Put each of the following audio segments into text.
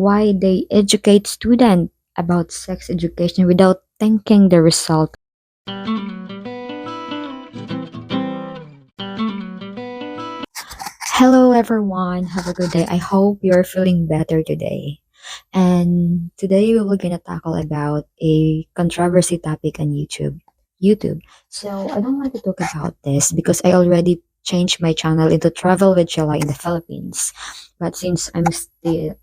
why they educate students about sex education without thinking the result. Hello everyone, have a good day. I hope you're feeling better today. And today we will gonna tackle about a controversy topic on YouTube. YouTube. So I don't want to talk about this because I already changed my channel into Travel with Sheila in the Philippines. But since I'm still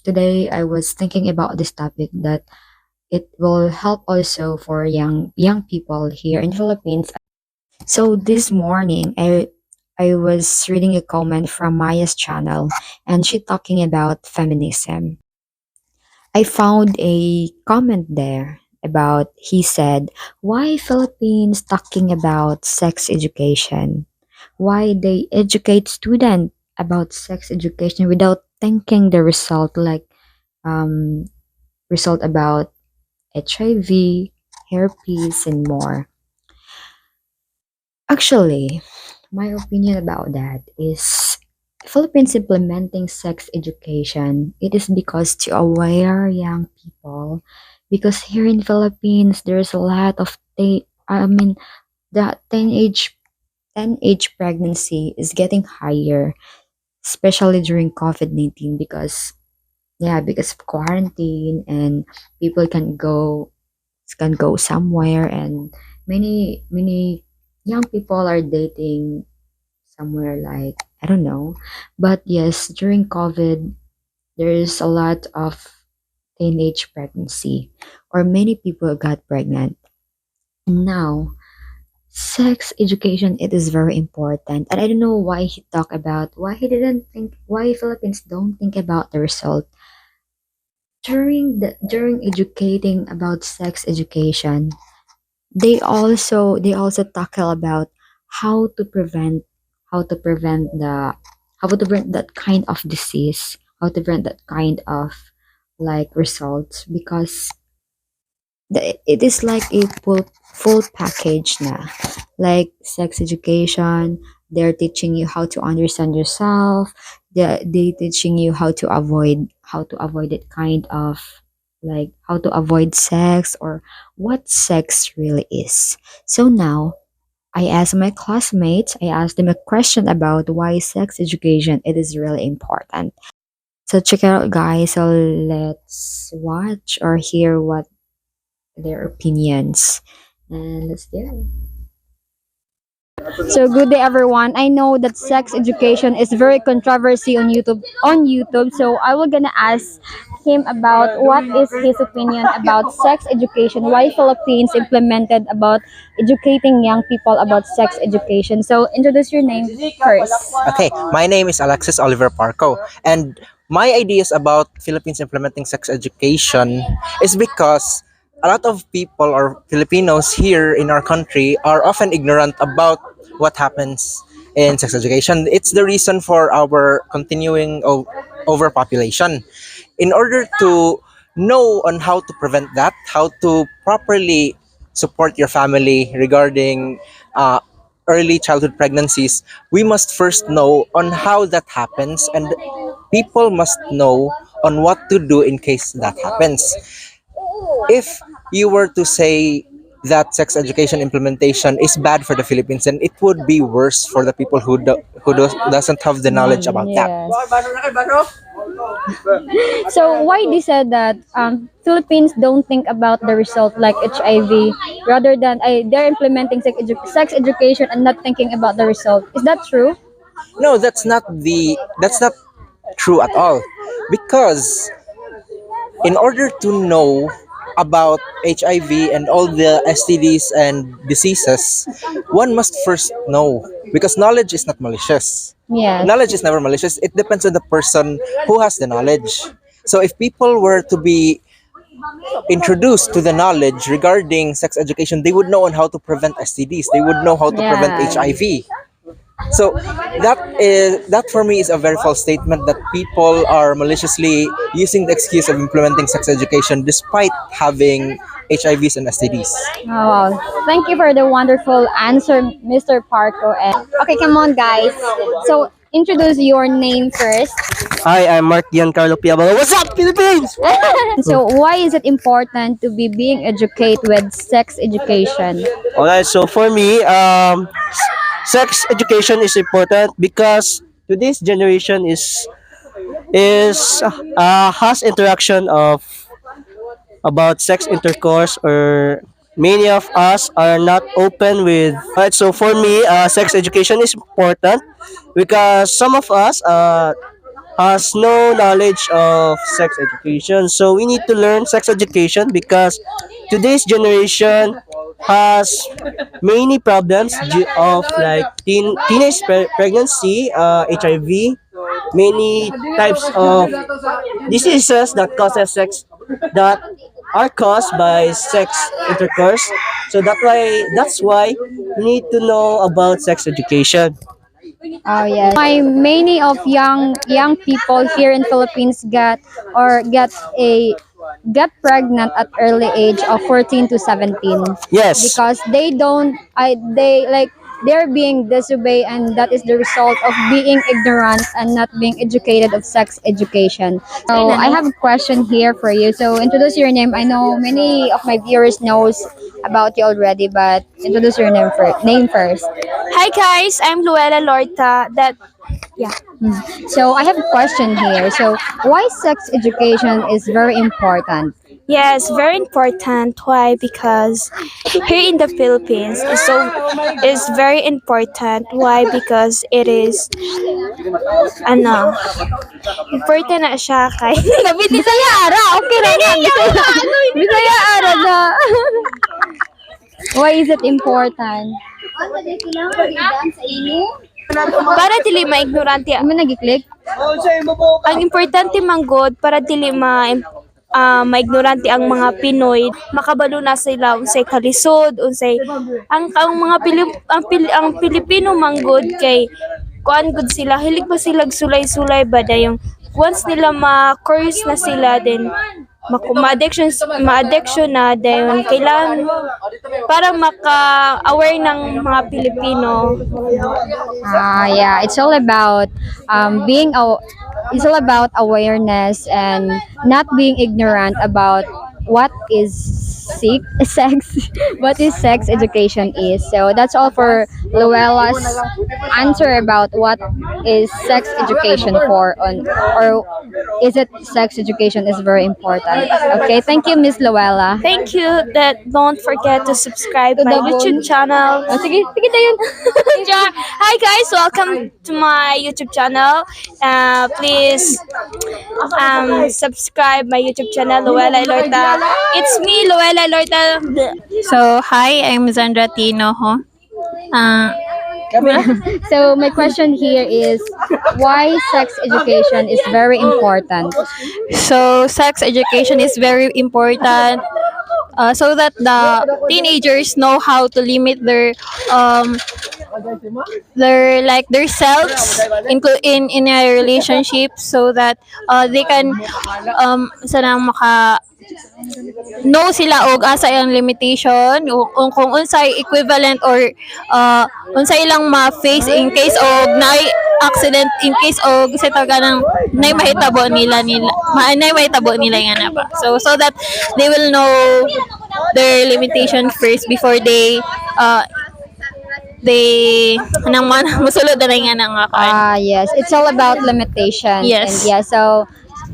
today I was thinking about this topic that it will help also for young people here in the Philippines. So this morning I was reading a comment from Maya's channel and she talking about feminism. I found a comment there about he said, why Philippines talking about sex education? Why they educate students about sex education without thinking the result like um result about HIV, herpes and more. Actually, my opinion about that is Philippines implementing sex education. It is because to aware young people, because here in Philippines there's a lot of the teenage pregnancy is getting higher, especially during COVID-19 because of quarantine and people can go somewhere and many young people are dating somewhere like I don't know. But yes, during COVID, there is a lot of teenage pregnancy, or many people got pregnant. Now, sex education it is very important, and I don't know why he talked about why Philippines don't think about the result during educating about sex education. They also tackle about how to prevent how to prevent the how to prevent that kind of disease, how to prevent that kind of like results because it is like a full package na like sex education. They're teaching you how to understand yourself. They teaching you how to avoid that kind of like how to avoid sex or what sex really is. So now I asked my classmates, I asked them a question about why sex education it is really important. So check it out guys. So let's watch or hear what their opinions. And let's do it. So good day everyone. I know that sex education is very controversy on YouTube. So I will gonna ask him about what is his opinion about sex education, why Philippines implemented about educating young people about sex education. So introduce your name first. Okay, my name is Alexis Oliver Parco, and my ideas about Philippines implementing sex education is because a lot of people or Filipinos here in our country are often ignorant about what happens in sex education. It's the reason for our continuing overpopulation. In order to know on how to prevent that, how to properly support your family regarding uh, early childhood pregnancies, we must first know on how that happens, and people must know on what to do in case that happens. If you were to say that sex education implementation is bad for the Philippines, then it would be worse for the people doesn't have the knowledge about that. Yes. So why they said that Philippines don't think about the result like HIV rather than they're implementing sex education and not thinking about the result. Is that true? No, that's not true at all. Because in order to know about HIV and all the STDs and diseases, one must first know, because knowledge is not malicious. Yes. Knowledge is never malicious. It depends on the person who has the knowledge. So if people were to be introduced to the knowledge regarding sex education, they would know on how to prevent STDs. They would know how to prevent Yeah. HIV. So that for me is a very false statement that people are maliciously using the excuse of implementing sex education despite having HIVs and STDs. Oh, wow. Thank you for the wonderful answer, Mr. Parko. And okay, come on, guys. So introduce your name first. Hi, I'm Mark Giancarlo Piabalo. What's up, Philippines? So why is it important to be being educated with sex education? Alright, so for me, sex education is important because today's generation is has interaction of about sex intercourse, or many of us are not open with. Alright, so for me, sex education is important because some of us has no knowledge of sex education. So we need to learn sex education because today's generation has many problems of like teenage pregnancy, HIV, many types of diseases that causes sex that are caused by sex intercourse. So that's why we need to know about sex education. Oh yes. Why many of young people here in Philippines get pregnant at early age of 14 to 17 Yes. because they like they're being disobeyed, and that is the result of being ignorant and not being educated of sex education. So I have a question here for you. So introduce your name. I know many of my viewers knows about you already, but introduce your name first. Hi guys, I'm Luella Lorta. So I have a question here. So why sex education is very important? Yes, very important. Why? Because here in the Philippines is very important. Why? Because it is ano important na siya kay Bisaya ara, okay ra nga. Bisaya ara na. Why is it important? para dili maignorante. Ano nagiklik? Ang importante manggod para dili maignorante ang mga Pinoy, makabalo na sila unsay kalisod, unsay ang mga ang Pilipino manggod kay kuan gud sila, hilig pa sila sulay-sulay ba dayong once nila ma-curse na sila, then ma-addiction na dayon kailan para maka-aware ng mga Pilipino. Yeah, it's all about it's all about awareness and not being ignorant about what is sex, what is sex education is. So that's all for Luella's answer about what is sex education for on, or is it sex education is very important. Okay, thank you, Miss Luella. Thank you. That don't forget to subscribe To my the YouTube bone. channel. Oh, sige, sige na yun. Hi guys, welcome to my YouTube channel. Please subscribe my YouTube channel, Luella Lorta. It's me, Luella Lorta. So, hi, I'm Zandra Tino. So my question here is why sex education is very important. So, sex education is very important so that the teenagers know how to limit their selves in a relationship, so that they can sana maka know sila og asa ang limitation kung unsay equivalent or unsay ilang ma-face in case og naay accident, in case og sa taganang nay mahitabo nay mahitabo nila nga na ba, so that they will know their limitation first before they nang man musulod na nga nang Yes, it's all about limitations. Yes. And yeah, so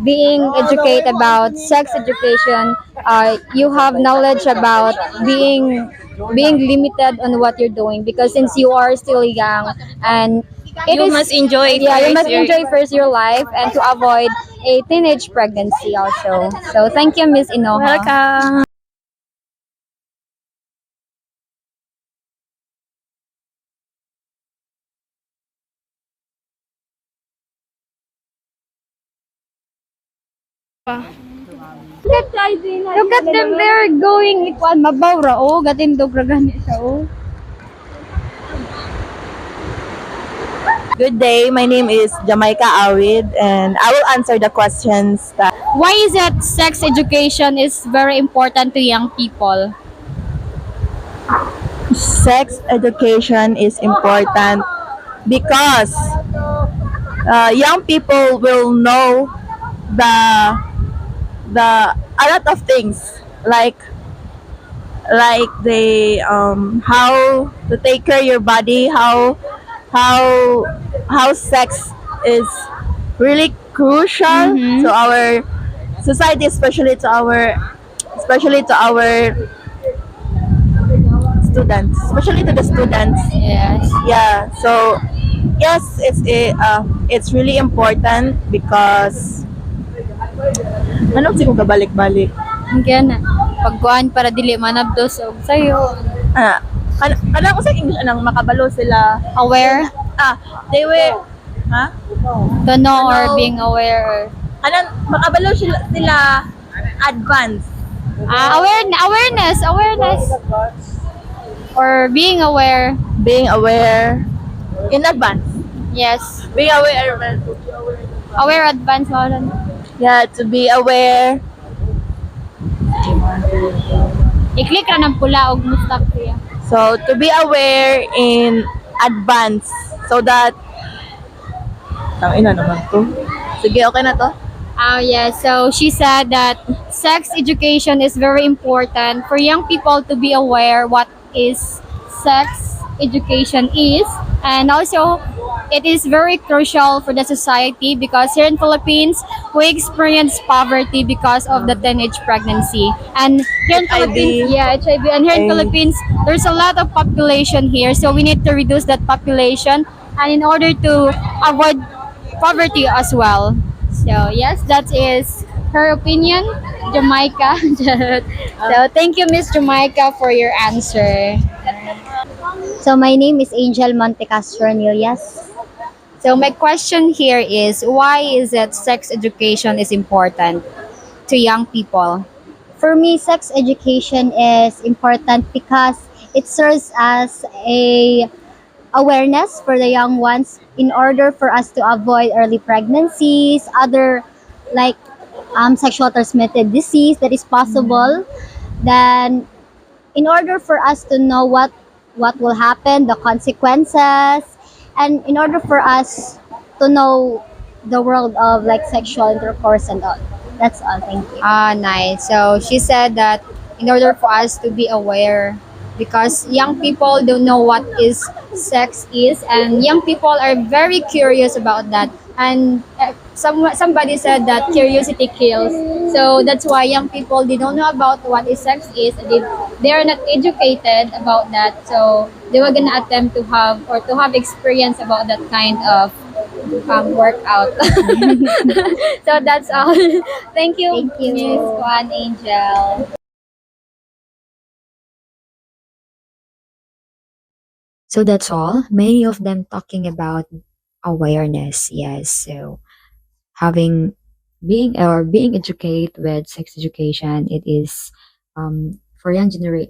being educated about sex education, you have knowledge about being limited on what you're doing, because since you are still young, and you must enjoy yeah, you first must enjoy first your life and to avoid a teenage pregnancy also. So thank you, Miss Inoha. welcome. Look at them, they're going ikuan mabaw ra o gatindog ra gani siya o. Good day. My name is Jamaica Awid, and I will answer the questions that Why is it sex education is very important to young people? sex education is important because young people will know the a lot of things like they how to take care of your body, how sex is really crucial to our society, especially to our students, especially to the students. Yes. Yeah, so yes, it's really important because anong sigong kabalik-balik. Hanggang na. Pagkuhan para dili manabdos og sayo. Kanang ko sa English anang makabalo sila. Aware. They were ha? To know or Ano? being aware. Anong makabalo sila advance. Awareness. Or being aware. Being aware in advance. Yes. Being aware. Aware advance mo ron. Yeah, to be aware. I-click ra ng pula og mo-stop siya. So, to be aware in advance so that ina naman to. Sige, okay na to? Yeah, so she said that sex education is very important for young people to be aware what is sex education is, and also it is very crucial for the society because here in Philippines we experience poverty because of the teenage pregnancy, and here in HIV. Philippines, yeah, HIV, and here in AIDS. Philippines there's a lot of population here, so we need to reduce that population, and in order to avoid poverty as well. So yes, that is her opinion, Jamaica. So thank you, Miss Jamaica, for your answer. So my name is Angel Montecastro Nilias. So my question here is, why is it sex education is important to young people? For me, sex education is important because it serves as a awareness for the young ones in order for us to avoid early pregnancies, other like sexual transmitted disease that is possible. Then, in order for us to know what will happen, the consequences, and in order for us to know the world of like sexual intercourse and all. That's all. Thank you. Nice. So she said that in order for us to be aware, because young people don't know what is sex is, and young people are very curious about that. And somebody said that curiosity kills. So that's why young people, they don't know about what is sex is. They are not educated about that. So they were gonna attempt to have experience about that kind of workout. So that's all. Thank you, Thank you. Miss Juan Angel. So that's all. Many of them talking about awareness. Yes. So having being educated with sex education, it is for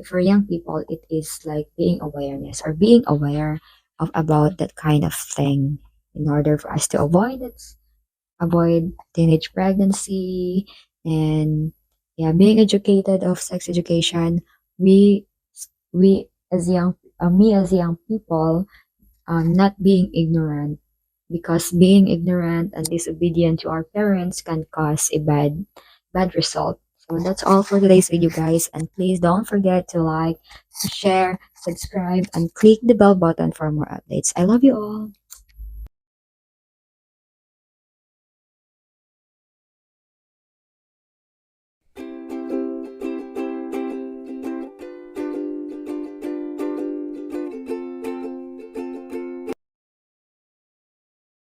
for young people, it is like being awareness or being aware of about that kind of thing in order for us to avoid teenage pregnancy. And yeah, being educated of sex education, we we as young me as young people, not being ignorant, because being ignorant and disobedient to our parents can cause a bad result. So that's all for today's video, guys, and please don't forget to like, share, subscribe, and click the bell button for more updates. I love you all.